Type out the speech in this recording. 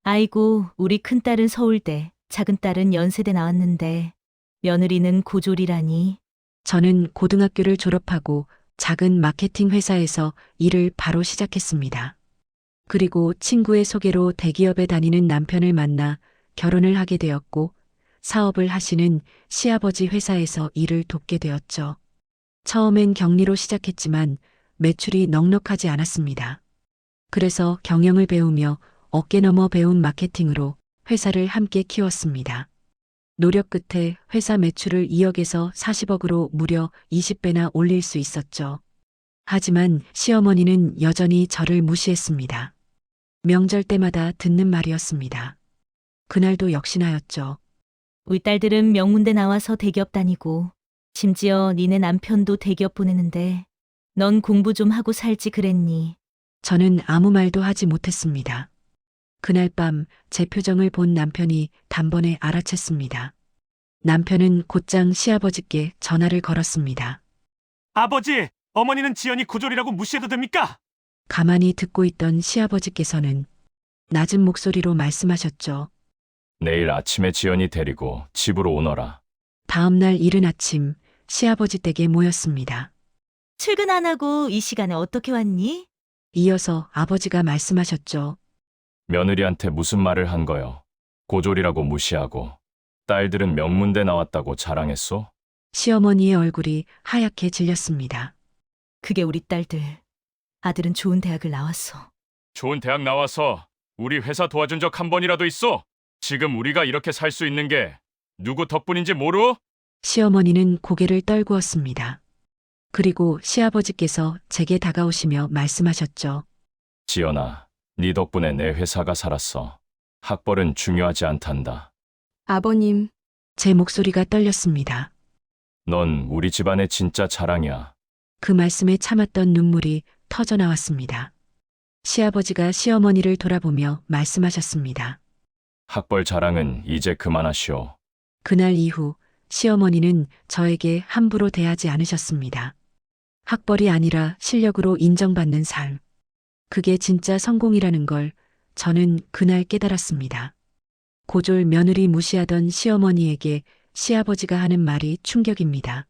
아이고, 우리 큰딸은 서울대, 작은딸은 연세대 나왔는데 며느리는 고졸이라니. 저는 고등학교를 졸업하고 작은 마케팅 회사에서 일을 바로 시작했습니다. 그리고 친구의 소개로 대기업에 다니는 남편을 만나 결혼을 하게 되었고 사업을 하시는 시아버지 회사에서 일을 돕게 되었죠. 처음엔 격리로 시작했지만 매출이 넉넉하지 않았습니다. 그래서 경영을 배우며 어깨 너머 배운 마케팅으로 회사를 함께 키웠습니다. 노력 끝에 회사 매출을 2억에서 40억으로 무려 20배나 올릴 수 있었죠. 하지만 시어머니는 여전히 저를 무시했습니다. 명절 때마다 듣는 말이었습니다. 그날도 역시나였죠. 우리 딸들은 명문대 나와서 대기업 다니고 심지어 니네 남편도 대기업 보내는데 넌 공부 좀 하고 살지 그랬니? 저는 아무 말도 하지 못했습니다. 그날 밤 제 표정을 본 남편이 단번에 알아챘습니다. 남편은 곧장 시아버지께 전화를 걸었습니다. 아버지, 어머니는 지연이 고졸이라고 무시해도 됩니까? 가만히 듣고 있던 시아버지께서는 낮은 목소리로 말씀하셨죠. 내일 아침에 지연이 데리고 집으로 오너라. 다음 날 이른 아침 시아버지 댁에 모였습니다. 출근 안 하고 이 시간에 어떻게 왔니? 이어서 아버지가 말씀하셨죠. 며느리한테 무슨 말을 한 거요? 고졸이라고 무시하고 딸들은 명문대 나왔다고 자랑했소? 시어머니의 얼굴이 하얗게 질렸습니다. 그게 우리 딸들. 아들은 좋은 대학을 나왔어. 좋은 대학 나와서 우리 회사 도와준 적 한 번이라도 있어? 지금 우리가 이렇게 살 수 있는 게 누구 덕분인지 모르? 시어머니는 고개를 떨구었습니다. 그리고 시아버지께서 제게 다가오시며 말씀하셨죠. 지연아, 네 덕분에 내 회사가 살았어. 학벌은 중요하지 않단다. 아버님, 제 목소리가 떨렸습니다. 넌 우리 집안의 진짜 자랑이야. 그 말씀에 참았던 눈물이 터져 나왔습니다. 시아버지가 시어머니를 돌아보며 말씀하셨습니다. 학벌 자랑은 이제 그만하시오. 그날 이후 시어머니는 저에게 함부로 대하지 않으셨습니다. 학벌이 아니라 실력으로 인정받는 삶. 그게 진짜 성공이라는 걸 저는 그날 깨달았습니다. 고졸 며느리 무시하던 시어머니에게 시아버지가 하는 말이 충격입니다.